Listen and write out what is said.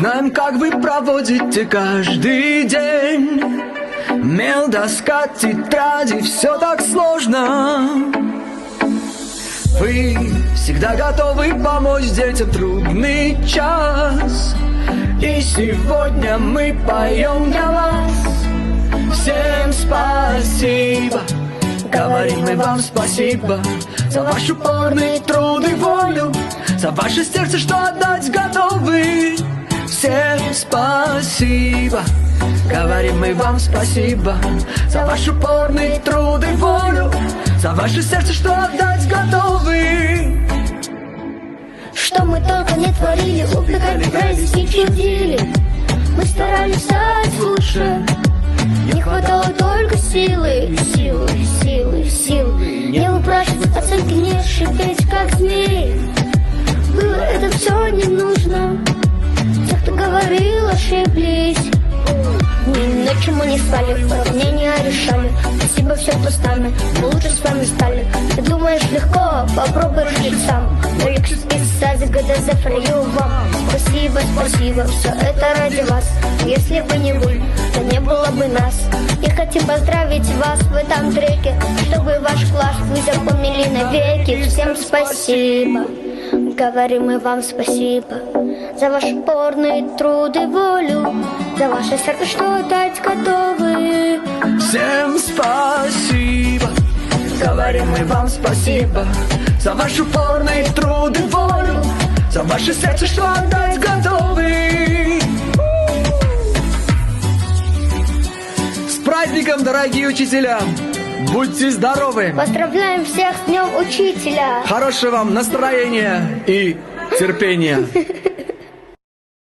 Знаем, как вы проводите каждый день. Мел, доска, тетради, все так сложно. Вы всегда готовы помочь детям в трудный час. И сегодня мы поем для вас. Всем спасибо, говорим мы вам спасибо за ваш упорный труд и волю, за ваше сердце, что отдать готовы. Всем спасибо, говорим мы вам спасибо за ваш упорный труд и волю, за ваше сердце, что отдать готовы. Что мы только не творили, увлекали, крались и чудили. Мы старались стать лучше, не хватало только силы, силы, силы, сил. Не выпрашивать оценки, не шипеть, как змеи. Было это все не нужно. Те, кто говорил, ошиблись. Ни ночью мы не спали, уравнения решали. Спасибо всем, кто с нами, мы лучше с вами стали. Ты думаешь легко, попробуй решить сам. Электрический садик, ГДЗ, фрою вам. Спасибо, спасибо, все это ради вас. Если бы не вы, то не было бы нас. И хотим поздравить вас в этом треке, чтобы ваш класс вы запомнили навеки. Всем спасибо, говорим мы вам спасибо за ваш упорный труд и волю, за ваше сердце, что дать готовы. Всем спасибо, говорим мы вам спасибо за ваш упорный труд и волю, за ваше сердце, что отдать готовы. С праздником, дорогие учителя! Будьте здоровы! Поздравляем всех с Днем Учителя! Хорошего вам настроения и терпения!